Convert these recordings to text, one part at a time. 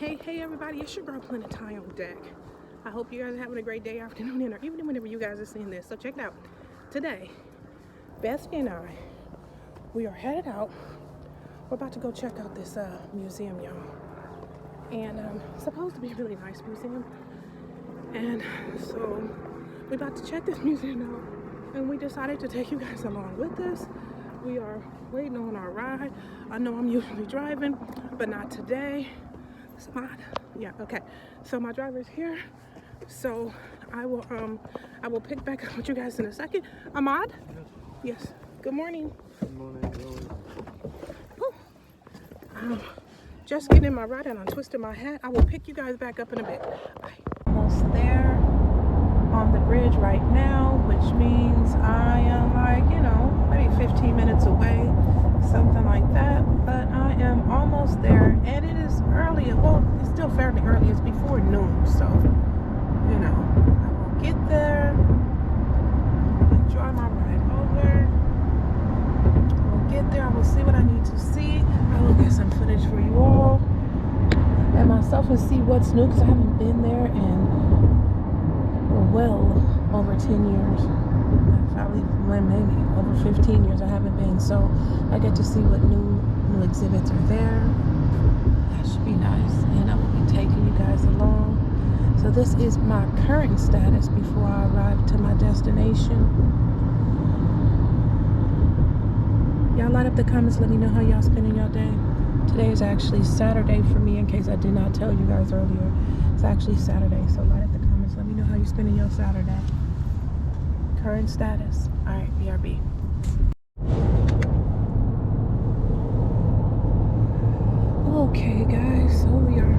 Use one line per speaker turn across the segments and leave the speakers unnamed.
Hey everybody, it's your girl Planet Ty on deck. I hope you guys are having a great day, afternoon, or even whenever you guys are seeing this. So check it out. Today, Bestie and I, we are headed out. We're about to go check out this museum, y'all. And it's supposed to be a really nice museum. And so we're about to check this museum out. And we decided to take you guys along with us. We are waiting on our ride. I know I'm usually driving, but not today. So my driver's here, so I will pick back up with you guys in a second. Ahmad? Yes. Good morning.
Good morning.
Just getting in my ride and I'm twisting my hat. I will pick you guys back up in a bit. Bye. Almost there on the bridge right now, which means I am maybe 15 minutes away, something like that. But I am almost there, and it is early. Well, it's still fairly early. It's before noon, so I will get there, enjoy my ride over. I will get there. I will see what I need to see. I will get some footage for you all and myself and see what's new, because I haven't been there in well over 10 years. Probably maybe over 15 years I haven't been, so I get to see what new exhibits are there. That should be nice, and I will be taking you guys along. So this is my current status before I arrive to my destination. Y'all light up the comments, let me know how y'all spending your day. Today is actually Saturday for me, in case I did not tell you guys earlier. It's actually Saturday, so light up the comments, let me know how you're spending your Saturday. Current status. Alright, BRB. Okay guys, so we are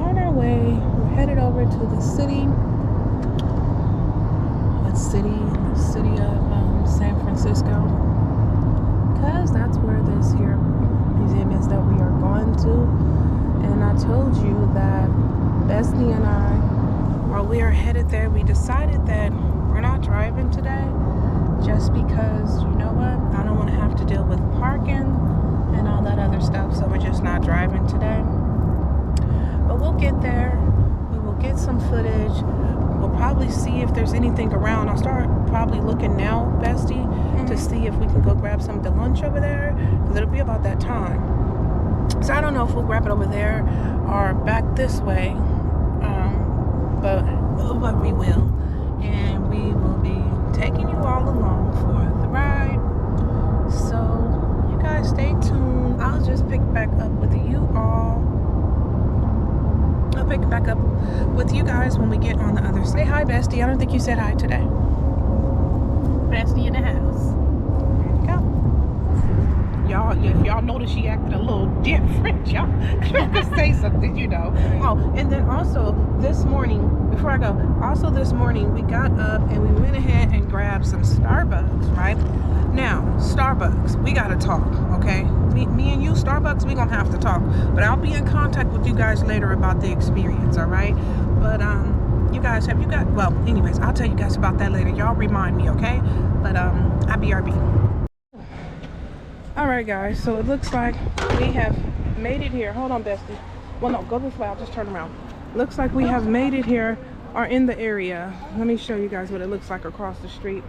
on our way. We're headed over to the city. What city? The city of San Francisco. Because that's where this here museum is that we are going to. And I told you that Bestie and I, while we are headed there, we decided that we're not driving today, just because, you know what, I don't want to have to deal with parking and all that other stuff, so we're just not driving today. But we'll get there, we will get some footage, we'll probably see if there's anything around. I'll start probably looking now, Bestie, to see if we can go grab some of the lunch over there, because it'll be about that time. So I don't know if we'll grab it over there or back this way, but we will. And we will be taking you all along for the ride. So you guys stay tuned. I'll just pick back up with you all. I'll pick back up with you guys when we get on the other side. Say hi, Bestie. I don't think you said hi today. Bestie in the house. There you go. Y'all, if y'all notice she acted a little different, y'all can say something, Oh, and then also this morning, before I go, this morning we got up and we went ahead and grabbed some Starbucks, right? Now, Starbucks, we gotta talk, okay? Me and you, Starbucks, we gonna have to talk. But I'll be in contact with you guys later about the experience, all right? But you guys, anyways, I'll tell you guys about that later. Y'all remind me, okay? But I BRB. Alright guys, so it looks like we have made it here. Hold on, Bestie. Well, no, go this way. I'll just turn around. Looks like we have made it here, or in the area. Let me show you guys what it looks like across the street.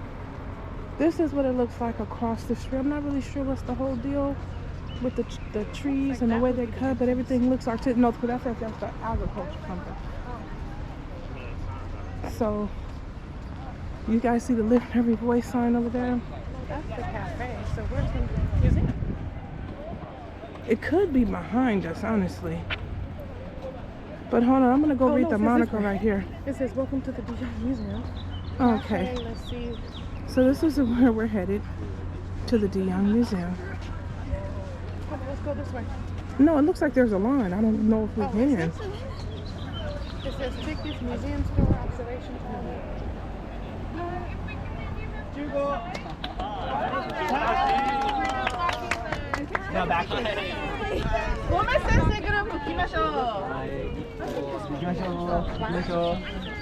This is what it looks like across the street. I'm not really sure what's the whole deal with the trees and the way they cut, but everything looks artistic. No, that's the agriculture company. So, you guys see the Live Every Voice sign over there? That's the cafe. So where's the museum? It could be behind us, honestly. But hold on, I'm gonna go read the moniker right here. It says, "Welcome to the DeYoung Museum." Okay. Let's see. So this is where we're headed, to the DeYoung Museum. Come on, let's go this way. No, it looks like there's a line. I don't know if we can. It says tickets, museum store, observation.
No, back here.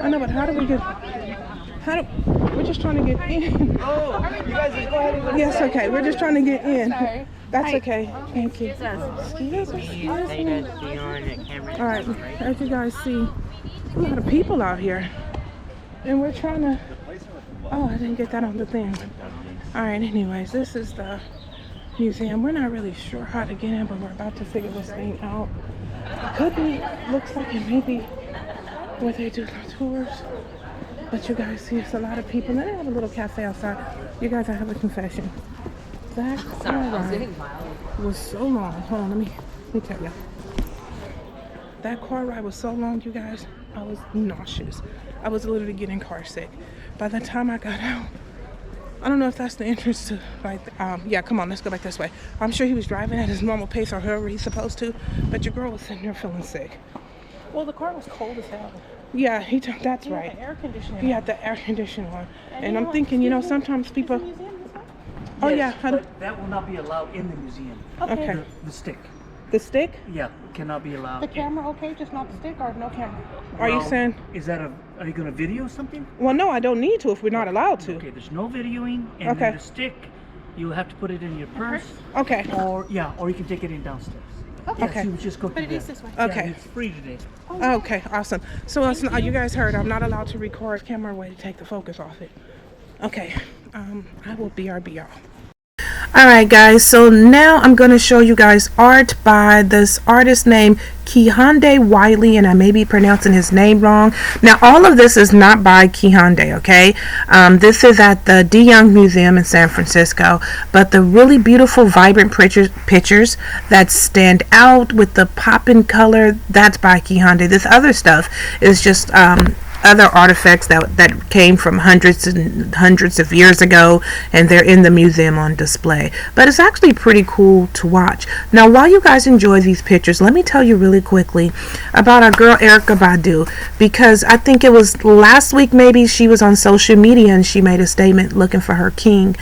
I know, but how do we get? We're just trying to get in.
Oh, you guys just go ahead and
Yes, okay. We're just trying to get in. That's okay. Thank you. All right, as you guys see, a lot of people out here, and we're trying to. Oh, I didn't get that on the thing. All right. Anyways, this is the museum. We're not really sure how to get in, but we're about to figure this thing out. Could be. Looks like it may be where they do the tours. But you guys see, it's a lot of people. And they have a little cafe outside. You guys, I have a confession. That car ride was so long. Hold on, let me tell you. That car ride was so long, you guys. I was nauseous. I was literally getting car sick. By the time I got out, I don't know if that's the entrance to, like, yeah, come on, let's go back this way. I'm sure he was driving at his normal pace or however he's supposed to, but your girl was sitting there feeling sick.
Well, the car was cold as hell.
Yeah, that's right.
The air conditioning.
He had the air conditioner on. And I'm thinking, you know, sometimes people... Oh,
Yes,
yeah.
but that will not be allowed in the museum.
Okay.
The stick.
The stick?
Yeah, cannot be allowed.
The camera okay, just not the stick, or no camera?
Are you saying...
Is that are you going to video something?
Well, no, I don't need to if we're not allowed to.
Okay, there's no videoing, and
Okay.
then the stick, you'll have to put it in your purse.
Okay.
Or you can take it in downstairs.
Okay.
Yes, you just go
But
to
it is this way.
Okay.
Yeah, it's free today.
Okay, awesome. So you guys heard, I'm not allowed to record camera way to take the focus off it. Okay, I will BRB y'all. Alright guys, so now I'm going to show you guys art by this artist named Kehinde Wiley, and I may be pronouncing his name wrong. Now all of this is not by Kehinde, okay? This is at the De Young Museum in San Francisco, but the really beautiful vibrant pictures that stand out with the popping color, that's by Kehinde. This other stuff is just other artifacts that came from hundreds and hundreds of years ago, and they're in the museum on display. But it's actually pretty cool to watch. Now while you guys enjoy these pictures, let me tell you really quickly about our girl Erykah Badu, because I think it was last week maybe she was on social media and she made a statement looking for her king.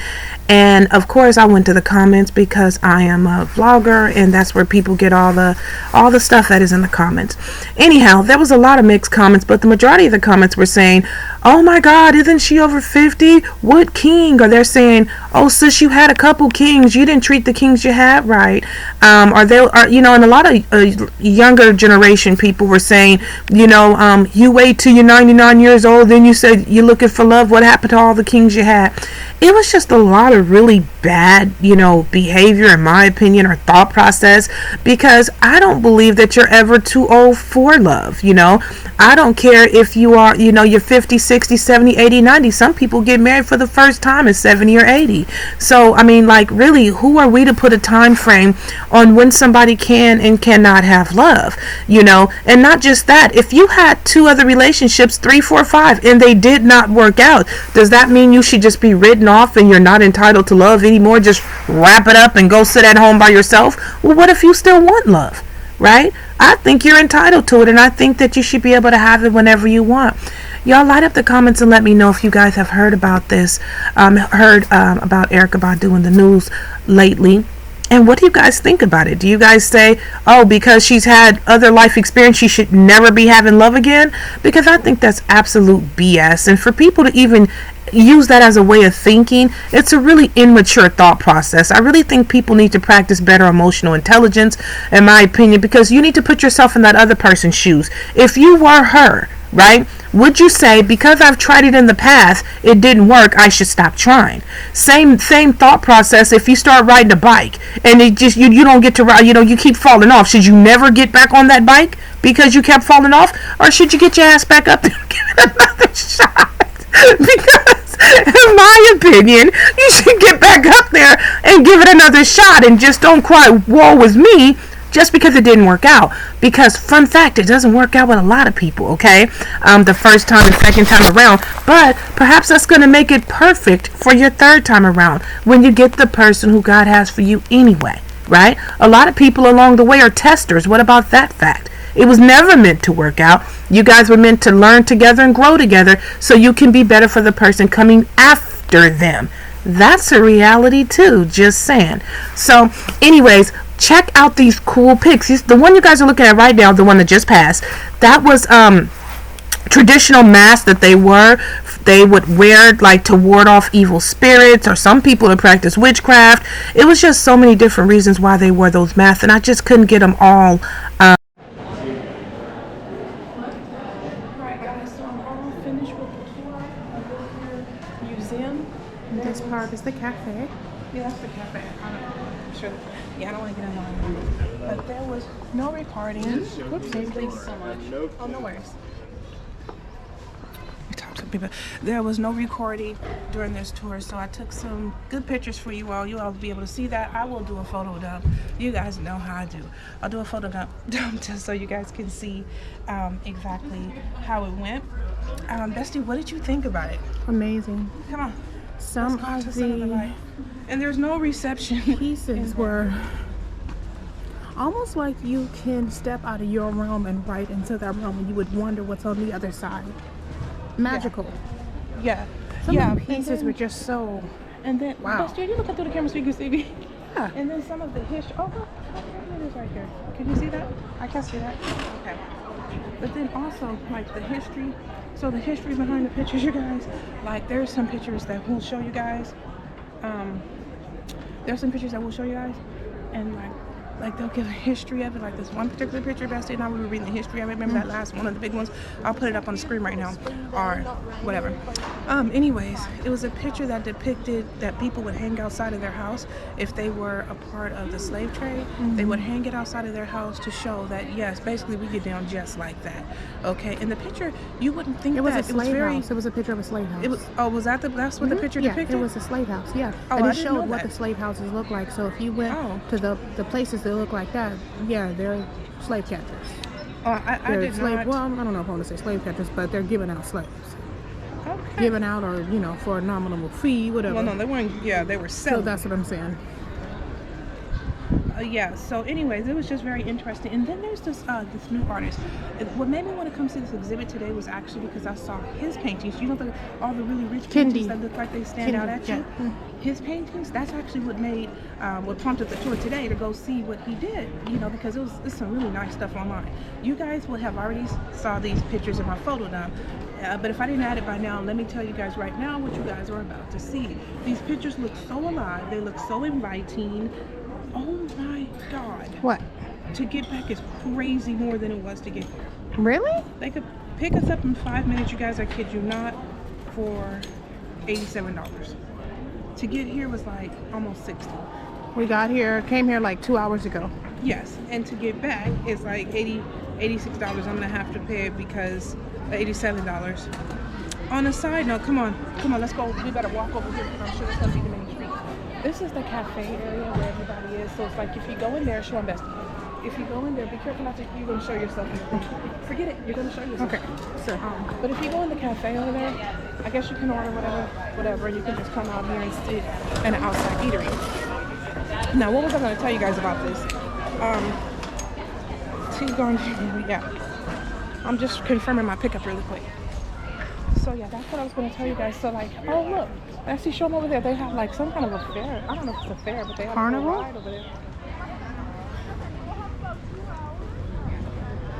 And of course I went to the comments because I am a vlogger, and that's where people get all the stuff that is in the comments. Anyhow, there was a lot of mixed comments, but the majority of the comments were saying, oh my god, isn't she over 50? What king? Or they're saying, oh sis, you had a couple kings, you didn't treat the kings you had right. And a lot of younger generation people were saying, you wait till you're 99 years old, then you said you're looking for love, what happened to all the kings you had? It was just a lot of really bad, behavior, in my opinion, or thought process, because I don't believe that you're ever too old for love. I don't care if you are, you're 50, 60, 70, 80, 90. Some people get married for the first time at 70 or 80. So, really, who are we to put a time frame on when somebody can and cannot have love, And not just that, if you had 2 other relationships, 3, 4, 5, and they did not work out, does that mean you should just be written off and you're not entitled to love anymore? Just wrap it up and go sit at home by yourself? Well, what if you still want love, right? I think you're entitled to it, and I think that you should be able to have it whenever you want. Y'all light up the comments and let me know if you guys have heard about this, about Erykah Badu in the news lately. And what do you guys think about it? Do you guys say, oh, because she's had other life experience, she should never be having love again? Because I think that's absolute BS. And for people to even use that as a way of thinking, it's a really immature thought process. I really think people need to practice better emotional intelligence, in my opinion, because you need to put yourself in that other person's shoes. If you were her, right? Would you say, because I've tried it in the past, it didn't work, I should stop trying? Same thought process if you start riding a bike and it just you don't get to ride, you keep falling off. Should you never get back on that bike because you kept falling off? Or should you get your ass back up and give it another shot? Because in my opinion, you should get back up there and give it another shot, and just don't cry, woe is me, just because it didn't work out. Because fun fact, it doesn't work out with a lot of people, okay? The first time and second time around, but perhaps that's going to make it perfect for your third time around when you get the person who God has for you anyway, right? A lot of people along the way are testers. What about that fact? It was never meant to work out. You guys were meant to learn together and grow together so you can be better for the person coming after them. That's a reality too, just saying. So anyways, check out these cool pics. The one you guys are looking at right now, the one that just passed, that was traditional masks that they would wear like to ward off evil spirits, or some people to practice witchcraft. It was just so many different reasons why they wore those masks, and I just couldn't get them all. Alright guys, so I'm all finished with the tour of the museum.
And this part is the cafe.
Yeah, that's the cafe. I'm sure. Yeah, I don't want to get in line. But there was no recording. Whoopsies. Thanks so much. Oh, no worries. Talk to people. There was no recording during this tour, so I took some good pictures for you all. You all will be able to see that. I will do a photo dump. You guys know how I do. I'll do a photo dump just so you guys can see exactly how it went. Bestie, what did you think about it?
Amazing.
Come on.
Some of the
light. And there's no reception.
pieces were almost like you can step out of your realm and right into that realm, and you would wonder what's on the other side. Magical.
Yeah.
Some of the pieces were just so.
And then,
wow.
Bestie, are you looking through the camera so you can see me?
Yeah.
And then some of the history. Oh, look, it is right here. Can you see that?
I can see that.
Okay. But then also, like the history. So the history behind the pictures, you guys. Like, there's some pictures that we'll show you guys. There's some pictures that we'll show you guys, and like they'll give a history of it. Like this one particular picture, Bestie and I, we were reading the history. I remember that last one of the big ones. I'll put it up on the screen right now, or whatever. Anyways, it was a picture that depicted that people would hang outside of their house if they were a part of the slave trade. They would hang it outside of their house to show that yes, basically we get down just like that. Okay, in the picture you wouldn't think
It was
that
a slave house. It was a picture of a slave house.
It was. Oh, was that that's what the picture
yeah,
depicted?
it was a slave house. Yeah,
Oh,
and
I
it
didn't know
showed what
that.
the slave houses look like. So if you went
Oh.
to the places that look like that, yeah, they're slave catchers.
Oh, I
They're
did
slave.
not.
Well, I don't know if I want to say slave catchers, but they're giving out slaves.
Okay.
Giving out, or for a nominal fee, whatever.
Well, no, they weren't. Yeah, they were
So
selling.
that's what I'm saying.
Yeah. So, anyways, it was just very interesting. And then there's this new artist. What made me want to come see this exhibit today was actually because I saw his paintings. You know, all the really rich paintings
Kendi.
that look like they stand out at you.
Yeah.
His paintings. That's actually what prompted the tour today to go see what he did. Because it's some really nice stuff online. You guys will have already saw these pictures in my photo dump. But if I didn't add it by now, let me tell you guys right now what you guys are about to see. These pictures look so alive. They look so inviting. Oh my God.
What?
To get back is crazy more than it was to get here.
Really?
They could pick us up in 5 minutes, you guys, I kid you not, for $87. To get here was like almost $60.
We came here like 2 hours ago.
Yes, and to get back is like $86. I'm gonna have to pay it because $87. On a side note, come on, let's go. We better walk over here. I'm sure there's gonna be the main street. This is the cafe area where everybody is. So it's like if you go in there, show them Bestie. If you go in there, be careful not to. You're gonna show yourself. Forget it. You're gonna show yourself.
Okay. So
But if you go in the cafe over there, I guess you can order whatever, and you can just come out here and sit in an outside eatery. Now, what was I gonna tell you guys about this? Yeah. I'm just confirming my pickup really quick. So yeah, that's what I was going to tell you guys. So like, oh look, actually show them over there. They have like some kind of a fair. I don't know if it's a fair, but they have
Carnival?
a ride over there.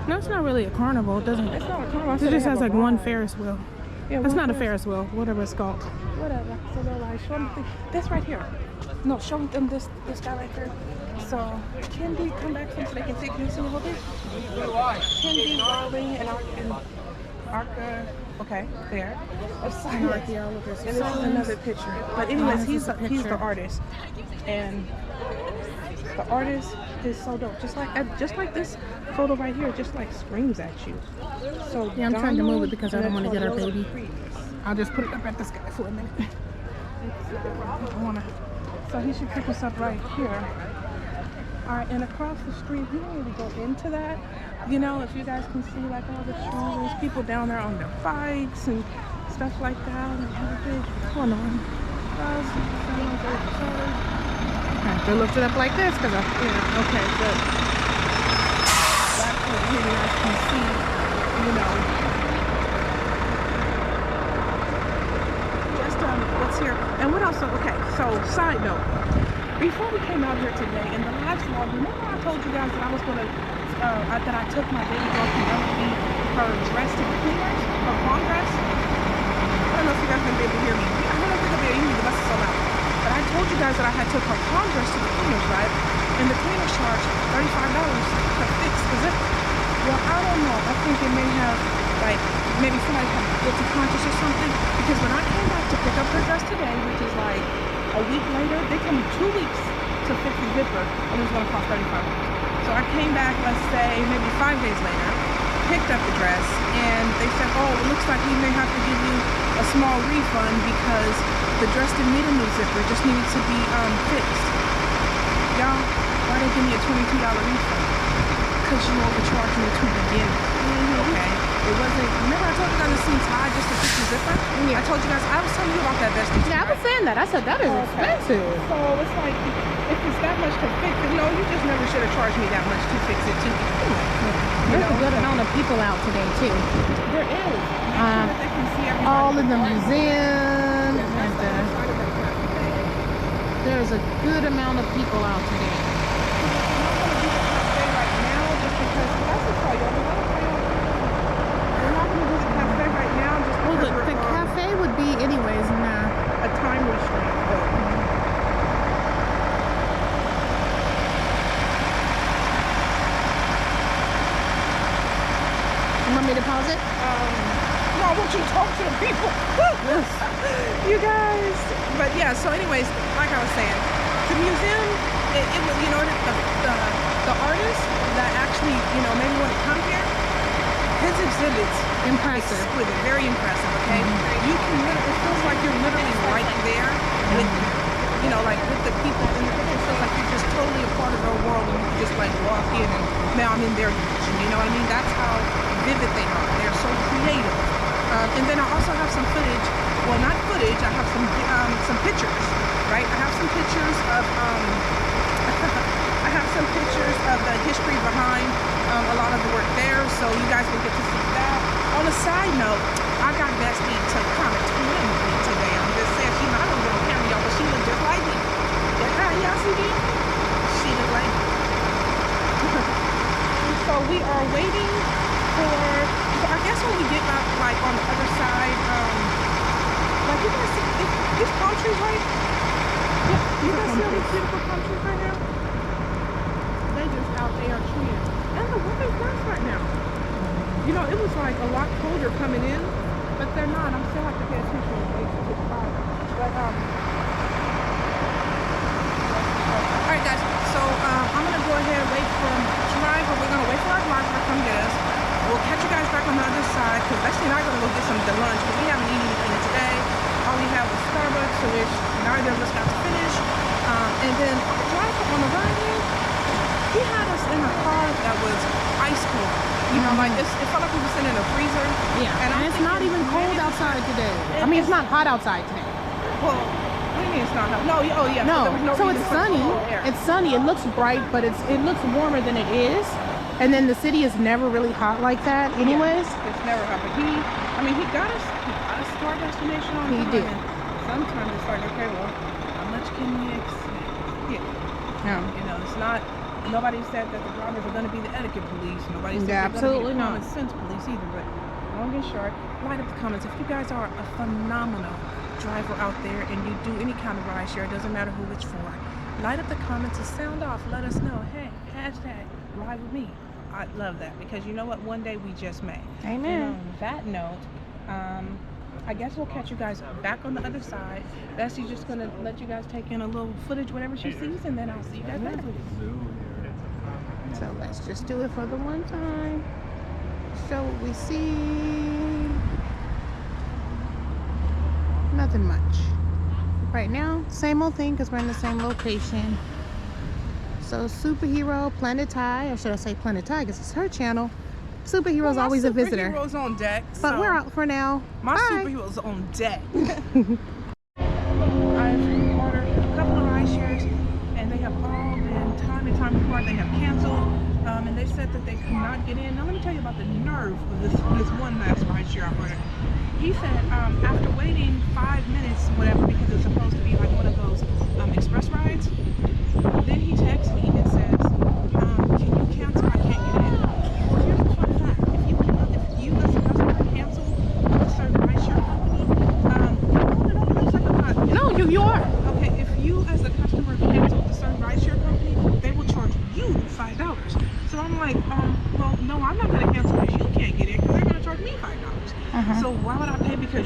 no, it's not really a carnival. It doesn't.
It's not a carnival. I said
It
they
just
have
has
a
like one
ride.
Ferris wheel.
Yeah,
It's
one
not a Ferris wheel. Whatever it's called.
Whatever. So they're like, show them this right here. No, show them this guy right here. So Kendi, come back so they can see. Can you see the whole thing? Kendi, Darling, and Arca. Okay, there. And this is another picture. But anyways, he's the artist, and the artist is so dope. Just like this photo right here, just like screams at you. So
Yeah, I'm trying to move it
Donald
because I don't want to get our
and
baby.
Priest.
I'll just put it up at the sky for a minute. I wanna.
So he should pick us up right here. All right, and across the street, we don't really go into that. If you guys can see like all the trees, there's people down there on their bikes and stuff like that. And they have a big
Hold on.
bus.
I have to lift it up like this because
Yeah, okay, good. That's what you guys can see, just what's here. And what else? Okay, so side note. Before we came out here today, in the last vlog, remember I told you guys that I was going to that I took my baby girl from LB, her dress to the cleaners, her prom dress. I don't know if you guys are gonna be able to hear me. I don't know if you're gonna be able to hear me, the bus is so loud. But I told you guys that I had took her prom dress to the cleaners, right? And the cleaners charged $35 to fix the zipper. Well, I don't know. I think it may have, like, maybe somebody had guilty conscience or something. Because when I came back to pick up her dress today, which is like a week later, they told me 2 weeks to fix the zipper, and it was gonna cost $35. So I came back, let's say, maybe 5 days later, picked up the dress, and they said, oh, it looks like we may have to give you a small refund because the dress didn't need a new zipper, it just needed to be fixed. Y'all, why they give me a $22 refund? Because you overcharged me to begin with, okay? It wasn't, remember I told you guys it seems high just to fix the zipper?
Yeah.
I told you guys, I was telling you about that Bestie.
Yeah, I was saying that. I said that is expensive.
So it's like, if it's that much to fix it, no, you just never should have charged me that much to fix it too.
There's a good amount of people out today too.
There is. Make sure that they can see everybody.
All in the museum. There's a good amount of people out today. Well, the cafe would be anyways in
a time restraint.
You want me to pause it?
No, I want you to talk to the people. You guys. But yeah, so anyways, like I was saying, the museum, it was, you know, the artist that actually, you know, maybe want to come here, his exhibits,
Impressive.
exquisite, very impressive, okay? You can literally, it feels like you're literally right there with, you know, like with the people in the picture. It feels like you're just totally a part of their world and you can just like walk in and now I'm in their dimension, you know what I mean? That's how vivid they are. They're so creative. And then I also have some footage, well not footage, I have some pictures, right? I have some pictures of, I have some pictures of the history behind a lot of the work there, so you guys will get to see that. On a side note, I got Bestie to kind of twin with me today. I'm just saying, she's not on little camera, y'all, but she looked just like me. Y'all see me? She looked like me. So we are waiting for, so I guess when we get up, like on the other side, like you guys see these palm trees, right? Yeah, you guys see all these beautiful palm trees right now? They just out there trees. And the weather's nice right now. You know, it was like a lot colder coming in, but they're not. I'm still have to pay attention to the fire. But alright guys, so I'm gonna go ahead and wait for driver. We're gonna wait for our driver to come get us. We'll catch you guys back on the other side because Bestie and I are gonna go get some lunch because we haven't eaten anything today. All we have was Starbucks, so which neither of us got to finish. And then our driver on the ride in, he had us in a car that was ice cold. You know, like it felt like we were sitting in a freezer.
Yeah, and it's not even cold outside today. I mean, it's not hot outside today.
Well, what do you mean it's not hot? No, oh yeah.
No,
there was no
so
reason
it's
for the
sunny.
cold air.
It's sunny. It looks bright, but it looks warmer than it is. And then the city is never really hot like that anyways.
Yeah, it's never hot, but he got us to our destination on time.
He did.
And sometimes it's like, okay, well, how much can we expect?
Yeah.
You know, it's not, nobody said that the drivers are going to be the etiquette police. Nobody said
Yeah,
they're going to
absolutely
be the
not.
common sense police either. But long and short, write up the comments. If you guys are a phenomenal driver out there and you do any kind of ride share, it doesn't matter who it's for, light up the comments and sound off. Let us know, hey, hashtag ride with me. I love that because you know what? One day we just may.
Amen.
And on that note, I guess we'll catch you guys back on the other side. Bestie's just going to let you guys take in a little footage, whatever she sees, and then I'll see you guys later.
So let's just do it for the one time. Show what we see. Nothing much. Right now, same old thing because we're in the same location. So Superhero, Planet Ty, or should I say Planet Ty because it's her channel. Superhero's always a visitor.
Superhero's on deck.
But we're out for now.
My
Bye.
superhero's on deck. I've ordered a couple of ride shares and they have all been time and time apart. They have canceled. And they said that they could not get in. Now let me tell you about the nerve of this one last ride share I ordered. He said after waiting 5 minutes, whatever, because it's supposed to be like one of those express rides, then he texts me and says, can you cancel? I can't get in.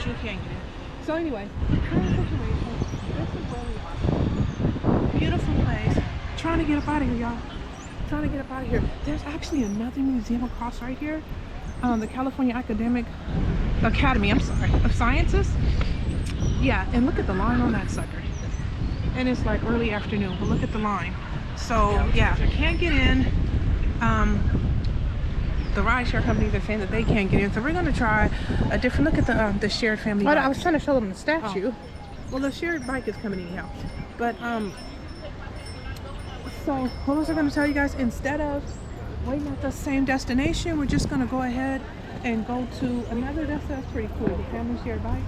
but you can't get in. So anyway, current situation. This is where we are. Beautiful place. Trying to get up out of here, y'all. Trying to get up out of here. There's actually another museum across right here. The California Academy, I'm sorry, of Sciences. Yeah, and look at the line on that sucker. And it's like early afternoon, but look at the line. So yeah, I can't get in. The rideshare companies are saying that they can't get in, so we're gonna try a different look at the shared family bike.
I was trying to show them the statue.
Oh. Well, the shared bike is coming anyhow. But so what was I gonna tell you guys? Instead of waiting at the same destination, we're just gonna go ahead and go to another destination. That's pretty cool. The family shared bikes.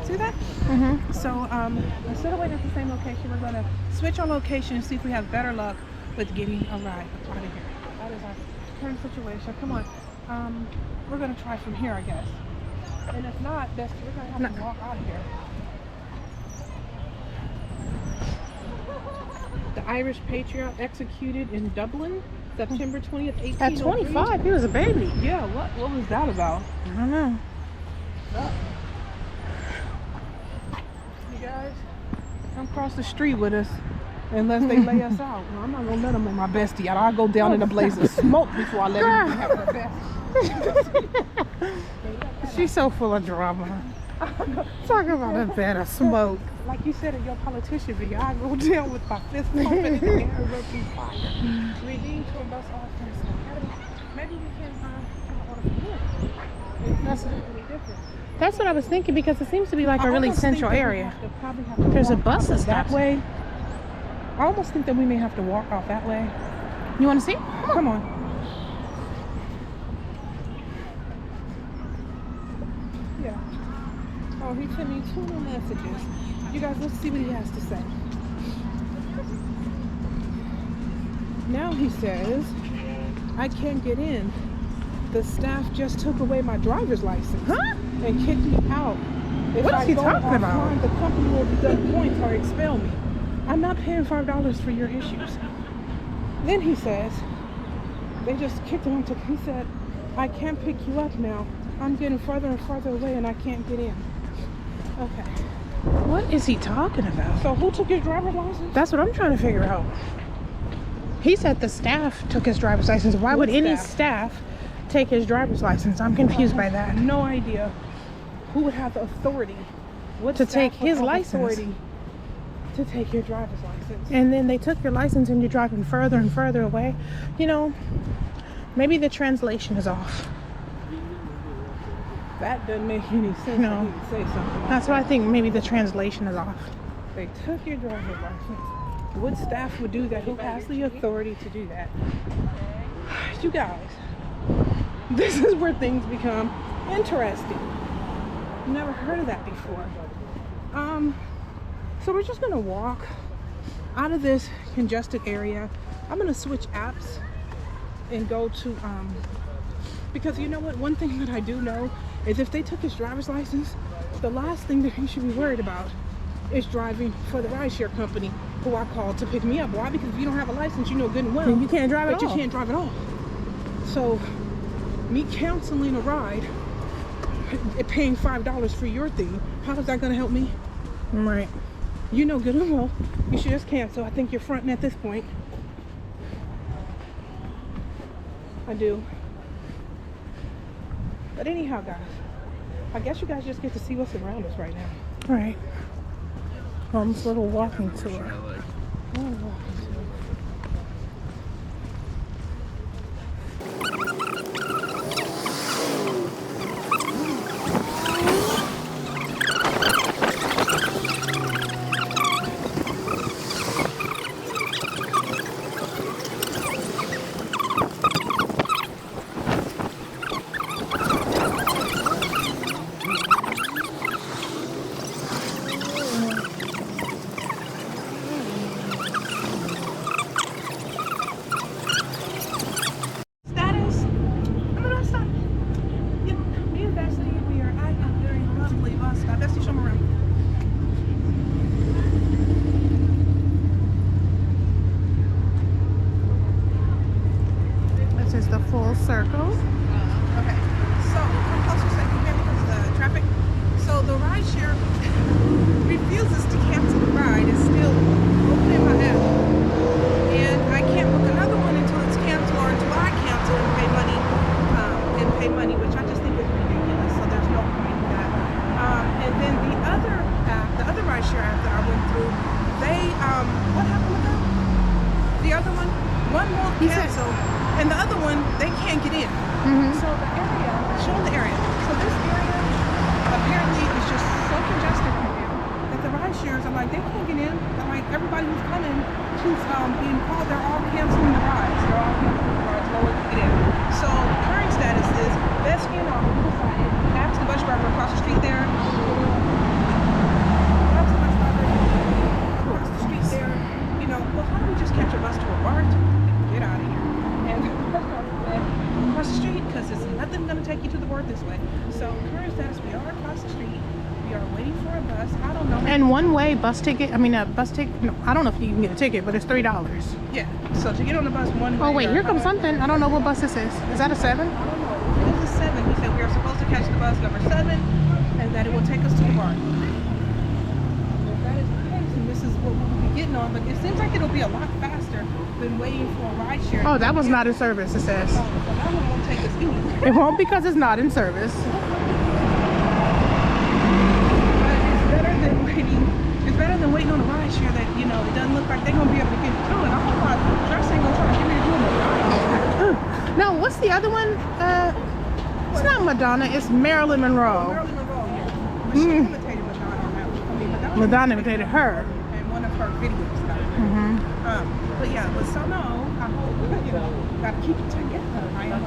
See that?
Mm-hmm.
So instead of waiting at the same location, we're gonna switch our location and see if we have better luck with getting a ride out of here. That is our current situation. Come on. We're gonna try from here, I guess. And if not, we're gonna have to walk out of here. The Irish patriot executed in Dublin, September 20th, 1803.
At 25, he was a baby.
Yeah, what was that about?
I don't know.
You guys, come cross the street with us unless they lay us out. Well, I'm not gonna let them on my bestie. I'll go down in a blaze of smoke before I let them have her bestie.
She's so full of drama. Talk about a bed of smoke.
Like you said in your politician video, I go down with my fist pumping in the air and rubbing fire. Redeemed to a bus offense. Maybe we can order from here.
That's what I was thinking, because it seems to be like a really central area. There's a bus that
that
stops.
way. I almost think that we may have to walk off that way.
You want to see?
Come on. Yeah. Oh, he sent me 2 new messages. You guys, let's see what he has to say. Now he says, I can't get in. The staff just took away my driver's license.
Huh?
And kicked me out. If
What is
I
he
go
talking about?
offline, the company will deduct points or expel me. I'm not paying $5 for your issues. Then he says, they just kicked him to, he said, I can't pick you up now. I'm getting further and further away and I can't get in. Okay.
What is he talking about?
So who took your driver's license?
That's what I'm trying to figure out. He said the staff took his driver's license. Why would any staff take his driver's license? I'm confused by that.
No idea who would have the authority
To take his license.
authority to take your driver's license.
And then they took your license and you're driving further and further away. You know, maybe the translation is off.
That doesn't make any sense.
No.
I need to say something.
That's what I think. Maybe the translation is off.
They took your driver's license. What staff would do that? Who has the authority to do that? You guys, this is where things become interesting. Never heard of that before. So we're just gonna walk out of this congested area. I'm gonna switch apps and go to because you know what? One thing that I do know is if they took his driver's license, the last thing that he should be worried about is driving for the rideshare company who I called to pick me up. Why? Because if you don't have a license, you know good and well
Then you can't drive at
that you
all.
can't drive at all. So me canceling a ride, paying $5 for your thing, how is that gonna help me?
Right.
You know good and well you should just cancel. I think you're fronting at this point. I do. But anyhow, guys, I guess you guys just get to see what's around us right now.
Right. Mom's little walking tour.
Status. I'm gonna stop. Yeah, me and Bestie, we are at a very lovely bus stop. Bestie, show me around.
This is the full circle.
Okay, so come closer so you can hear me because the traffic. So the other one will
He said-
cancel, and the other one they can't get in. So the area, show them the area. So this area apparently is just so congested right now that the ride shares are like they can't get in. They're like everybody who's coming, who's being called, they're all canceling the rides. They're all canceling the rides. No one can get in. So current status is Bestie and I decided ask the bus driver across the street there. Ask the bus driver across the street there. You know, well, how do we just catch a bus to a bar and get out of here? And the bus driver said across the street because there's nothing going to take you to the board this way. So current status, we are across the street. We are waiting for a bus. I don't know.
And one way bus ticket, bus ticket, no, I don't know if you can get a ticket, but it's $3.
Yeah. So to get on the bus one way.
Oh wait,
or
here comes
however-
something. I don't know what bus this is. Is that a 7?
I don't know. It was a 7. He said we are supposed to catch the bus number 7 and that it will take us to the bar. If that is the case, and this is what we'll be getting on, but it seems like it'll be a lot faster than waiting for a ride share.
Oh, that was not in service, it says.
So that one won't take us anywhere.
It won't because it's not in service.
It's better than waiting on a ride share that, you know, it doesn't look like they're going to be able to get through it. I hope my dress ain't going to try to get me to do it.
No, what's the other one? It's not Madonna, it's Marilyn Monroe.
Marilyn Monroe, yeah. But she imitated Madonna on that one. I mean,
Madonna imitated her.
in one of her videos that I did. But yeah, but so no, I hope, you know, gotta keep it together. I am.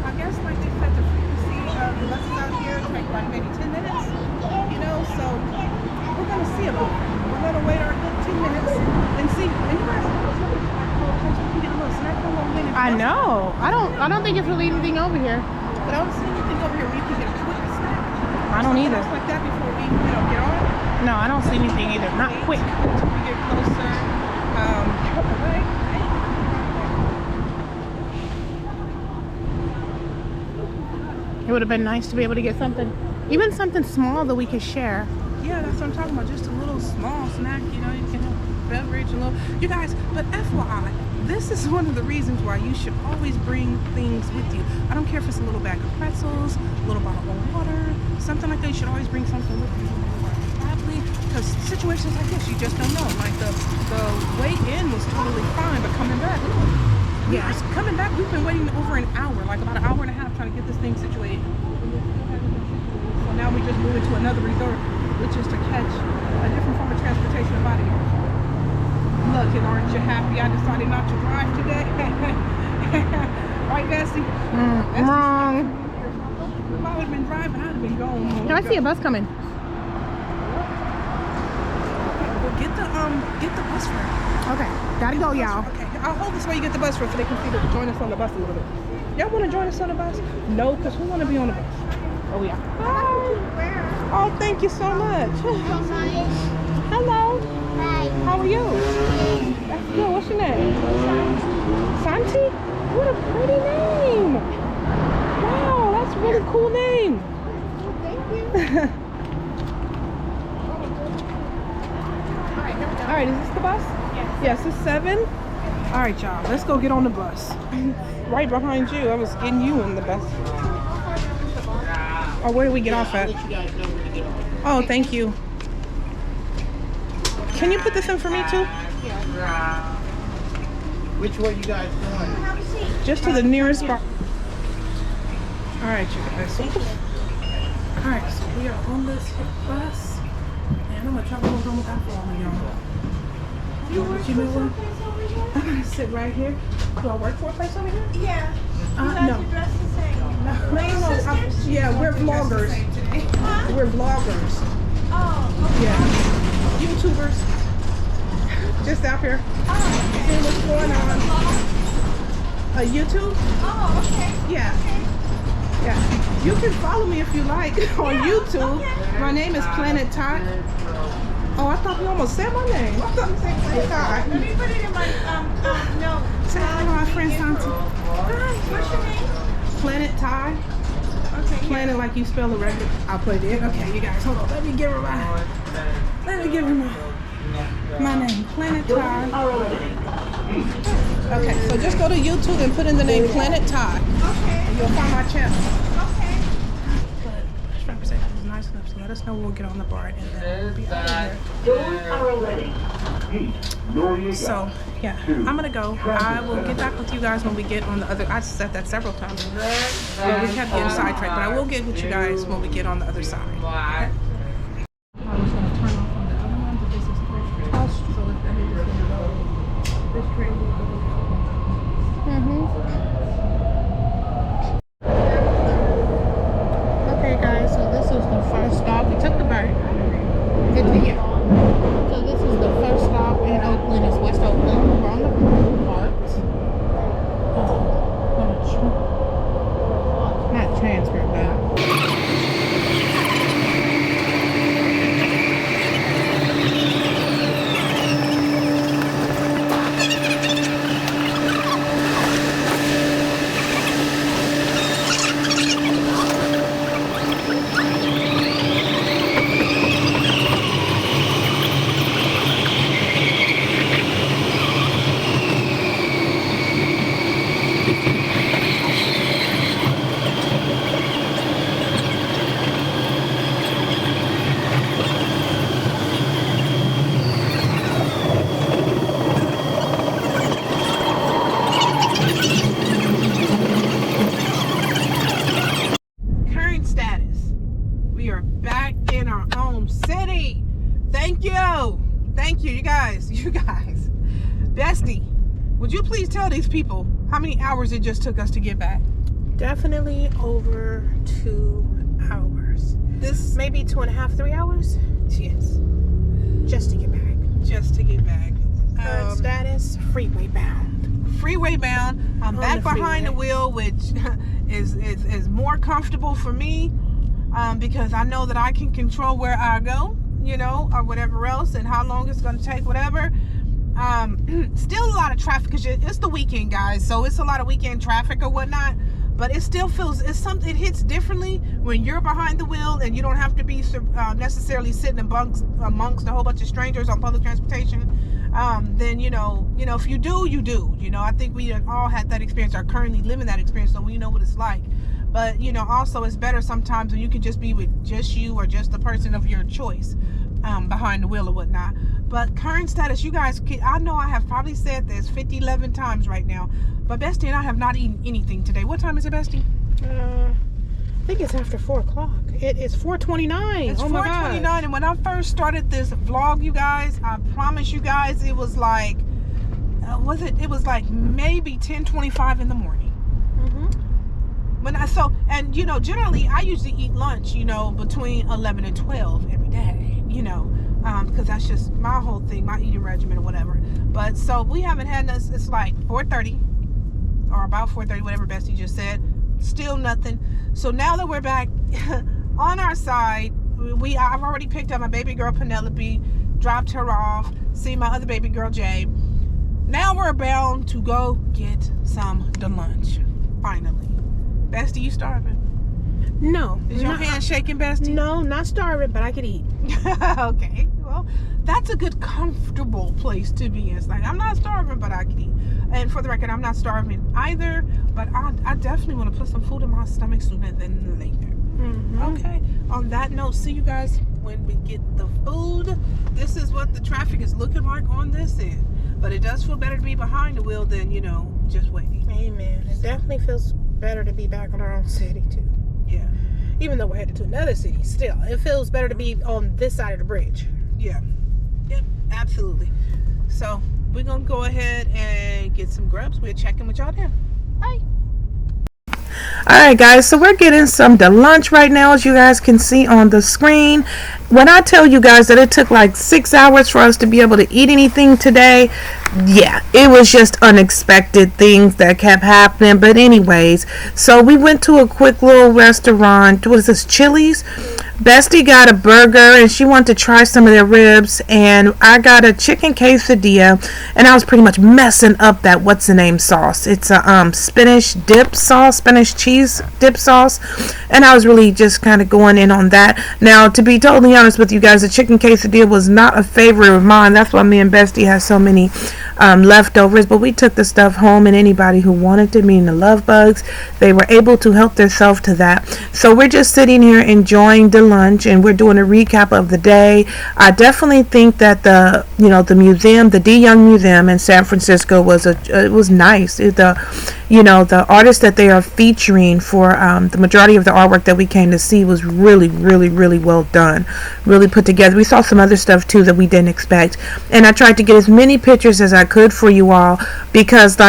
I guess like they said, the frequency of the buses out here take like maybe 10 minutes, you know, so we're gonna see about it. We're gonna wait our good 10 minutes and see. And you guys, we can get a little snack on while we're waiting.
I know. I don't think it's really anything over here.
But I don't see anything over here where you can get a quick snack.
I don't either.
Something else like that before we, you know, get on.
No, I don't see anything either. Not quick.
Until we get closer. Right.
It would have been nice to be able to get something, even something small that we could share.
Yeah, that's what I'm talking about. Just a little small snack, you know, you can have a beverage, a little. You guys, but FYI, this is one of the reasons why you should always bring things with you. I don't care if it's a little bag of pretzels, a little bottle of water, something like that. You should always bring something with you. Because situations like this, you just don't know. Like the way in was totally fine, but coming back, yeah, coming back, we've been waiting over an hour, like about an hour and a half, trying to get this thing situated. So now we just move into another resort, which is to catch a different form of transportation up out of here. Look, and aren't you happy I decided not to drive today? Right, Bessie?
Wrong.
If I would have been driving, I'd have been gone.
Can I see a bus coming?
Well, get the bus fare.
Okay, gotta go, y'all.
Okay, I'll hold this while you get the bus fare so they can see join us on the bus a little bit. Y'all want to join us on the bus? No, because we want to be on the bus. Oh, yeah. Hi. Oh, thank you so much. Hello.
Hi.
How are you? That's good. What's your name? Santi? What a pretty name. Wow, that's a really cool name.
Thank you.
All right, is this the bus? Yes, it's 7. All right, y'all, let's go get on the bus. Right behind you. I was getting you in the bus. Oh, where do we get off at? Oh, thank you. Can you put this in for me too?
Which way you guys going?
Have a seat.
Just to the nearest bar. All right, you guys. All right, so we are on this bus, and I'm gonna try to hold on with that for all of y'all.
You work for someplace over here?
I'm gonna sit right here. Do I work for a place over here?
Yeah. You guys
No.
are dressed the same.
No. Yeah, we're vloggers.
Huh?
We're vloggers.
Oh, okay.
Yeah. YouTubers. Just out here.
Oh,
Seeing what's going on. YouTube?
oh, okay.
Yeah. Yeah. You can follow me if you like on YouTube.
okay.
My name is Planet Tot. Oh, I thought you almost said my name. I thought you said Planet Tot.
Let me put it in my, no.
Say hi to my friend Santi.
Hi, what's your name?
Planet Ty.
Okay,
Planet like you spell it regular. I'll put it in. Okay, you guys, hold on. Let me give her my name. Planet Ty. Okay, so just go to YouTube and put in the name Planet Ty.
Okay,
And you'll find my channel.
okay.
But this representative is nice enough to let us know we'll get on the bar and then we'll be out of here.
Doors are ready.
So yeah, I'm gonna go. I will get back with you guys when we get on the other. I said that several times, but we kept getting sidetracked. But I will get with you guys when we get on the other side. Okay? I was gonna turn off on the other one, but this is so if that is gonna go, this train will go.
Okay, guys, so this is the first stop. We took the bird. So this is the first stop in Oakland. It's West Oakland. We're on the part. Not transfer, but.
Current status. We are back in our home city. Thank you. Thank you, you guys. Bestie, would you please tell these people how many hours it just took us to get back?
Definitely over 2 hours.
This,
Maybe 2.5, 3 hours?
yes,
Just to get back.
just to get back.
Current status, freeway bound.
Freeway bound. I'm
On
back
the
behind the
freeway.
wheel, which is more comfortable for me because I know that I can control where I go, or whatever else, and how long it's going to take, whatever. Still a lot of traffic because it's the weekend, guys, so it's a lot of weekend traffic or whatnot. But it still feels it hits differently when you're behind the wheel and you don't have to be necessarily sitting amongst a whole bunch of strangers on public transportation. Then if you do, you do. I think we all had that experience, are currently living that experience, so we know what it's like. But also it's better sometimes when you can just be with just you or just the person of your choice behind the wheel or whatnot. But current status, you guys, I know I have probably said this 11 times right now, but Bestie and I have not eaten anything today. What time is it, Bestie?
I think it's after 4 o'clock. It is 4:29.
It's
oh my
4:29,
gosh.
and when I first started this vlog, you guys, I promise you guys, it was like, it was like maybe 10:25 in the morning. Generally I usually eat lunch, between 11 and 12 every day, because that's just my whole thing, my eating regimen or whatever. But so we haven't had this. It's like 4:30 or about 4:30, whatever Bestie just said. Still nothing. So now that we're back on our side, I've already picked up my baby girl Penelope, dropped her off, see my other baby girl Jay. Now we're bound to go get some lunch. Finally. Bestie, you starving?
No.
Is your hand shaking, Bestie?
No, not starving, but I could eat.
Okay, well, that's a good, comfortable place to be in. It's like, I'm not starving, but I can eat. And for the record, I'm not starving either, but I definitely want to put some food in my stomach sooner than later. Okay, on that note, see you guys when we get the food. This is what the traffic is looking like on this end. But it does feel better to be behind the wheel than, just waiting.
Amen. It definitely feels better to be back in our own city, too.
Yeah.
Even though we're headed to another city, still, it feels better to be on this side of the bridge.
Yeah. Yep, absolutely. So we're gonna go ahead and get some grubs. We'll check in with y'all then. Bye. Alright guys, so we're getting some lunch right now, as you guys can see on the screen. When I tell you guys that it took like 6 hours for us to be able to eat anything today, yeah, it was just unexpected things that kept happening. But anyways, so we went to a quick little restaurant. What is this, Chili's? Bestie got a burger and she wanted to try some of their ribs, and I got a chicken quesadilla, and I was pretty much messing up that what's the name sauce. It's a spinach dip sauce, spinach cheese dip sauce, and I was really just kind of going in on that. Now, to be totally honest with you guys, the chicken quesadilla was not a favorite of mine. That's why me and Bestie have so many leftovers, but we took the stuff home, and anybody who wanted to, meaning the love bugs, they were able to help themselves to that. So we're just sitting here enjoying the lunch, and we're doing a recap of the day. I definitely think that the museum, the De Young Museum in San Francisco, it was nice. The artist that they are featuring for the majority of the artwork that we came to see was really, really, really well done, really put together. We saw some other stuff too that we didn't expect, and I tried to get as many pictures as I could for you all, because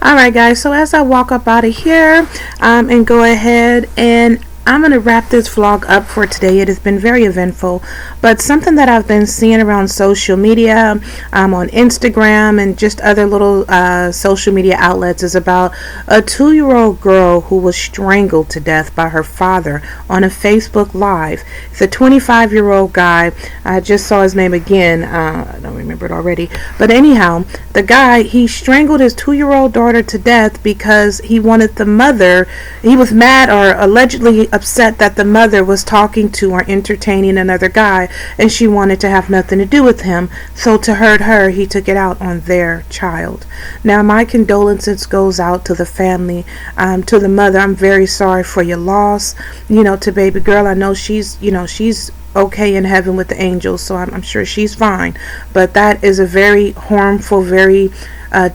alright guys, so as I walk up out of here and go ahead, and I'm going to wrap this vlog up for today. It has been very eventful, but something that I've been seeing around social media, on Instagram and just other little social media outlets, is about a 2-year-old girl who was strangled to death by her father on a Facebook Live. It's a 25-year-old guy. I just saw his name again. I don't remember it already. But anyhow, the guy, he strangled his 2-year-old daughter to death because he wanted the mother, he was mad or allegedly upset that the mother was talking to or entertaining another guy, and she wanted to have nothing to do with him. So to hurt her, he took it out on their child. Now my condolences goes out to the family, to the mother. I'm very sorry for your loss, to baby girl. I know she's okay in heaven with the angels, so I'm sure she's fine. But that is a very harmful, very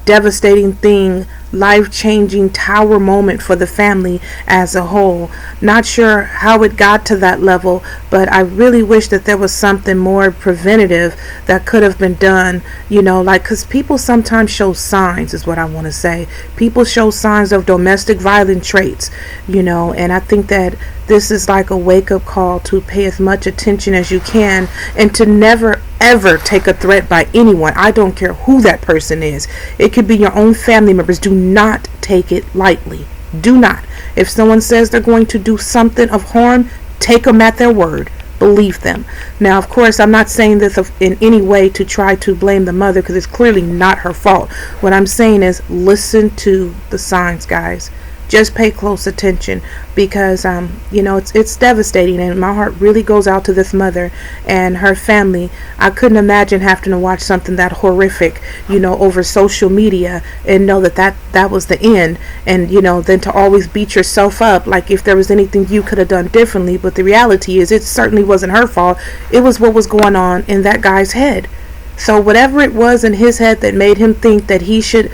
devastating thing, life-changing tower moment for the family as a whole. Not sure how it got to that level, but I really wish that there was something more preventative that could have been done, because people sometimes show signs, is what I want to say. People show signs of domestic violent traits, and I think that this is like a wake-up call to pay as much attention as you can, and to never ever take a threat by anyone. I don't care who that person is. It could be your own family members. Do not take it lightly. Do not. If someone says they're going to do something of harm, take them at their word. Believe them. Now, of course, I'm not saying this in any way to try to blame the mother, because it's clearly not her fault. What I'm saying is listen to the signs, guys. Just pay close attention, because it's devastating, and my heart really goes out to this mother and her family. I couldn't imagine having to watch something that horrific, over social media, and know that was the end, and then to always beat yourself up like if there was anything you could have done differently. But the reality is, it certainly wasn't her fault. It was what was going on in that guy's head. So whatever it was in his head that made him think that he should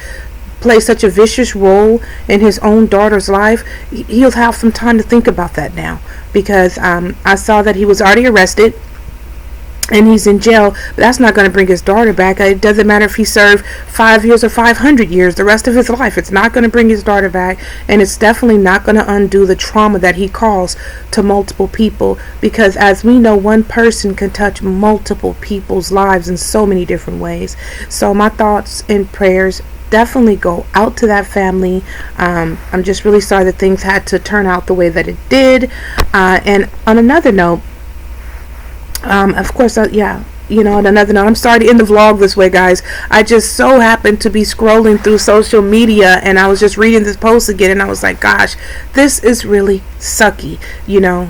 play such a vicious role in his own daughter's life, he'll have some time to think about that now, because I saw that he was already arrested and he's in jail, but that's not going to bring his daughter back. It doesn't matter if he served 5 years or 500 years, the rest of his life. It's not going to bring his daughter back, and it's definitely not going to undo the trauma that he caused to multiple people, because as we know, one person can touch multiple people's lives in so many different ways. So my thoughts and prayers definitely go out to that family. I'm just really sorry that things had to turn out the way that it did. And on another note, of course, on another note, I'm sorry to end the vlog this way, guys. I just so happened to be scrolling through social media, and I was just reading this post again, and I was like, gosh, this is really sucky.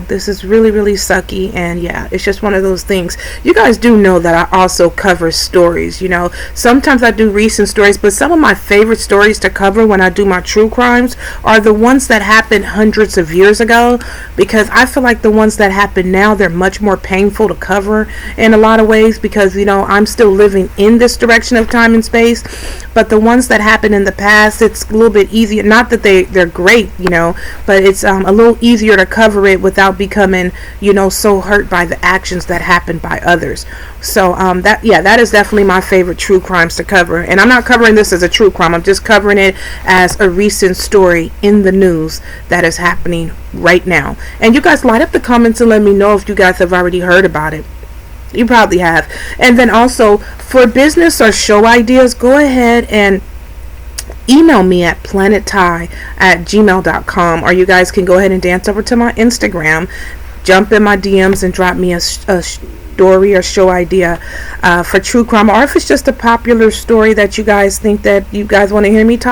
This is really, really sucky. And yeah, it's just one of those things. You guys do know that I also cover stories. Sometimes I do recent stories, but some of my favorite stories to cover when I do my true crimes are the ones that happened hundreds of years ago, because I feel like the ones that happen now, they're much more painful to cover in a lot of ways, because I'm still living in this direction of time and space. But the ones that happened in the past, it's a little bit easier. Not that they're great, but it's a little easier to cover it without becoming so hurt by the actions that happened by others. So that is definitely my favorite true crimes to cover. And I'm not covering this as a true crime, I'm just covering it as a recent story in the news that is happening right now. And you guys light up the comments and let me know if you guys have already heard about it. You probably have. And then also, for business or show ideas, go ahead and email me at planettie@gmail.com, or you guys can go ahead and dance over to my Instagram, jump in my DMs and drop me a story or show idea for true crime, or if it's just a popular story that you guys think that you guys want to hear me talk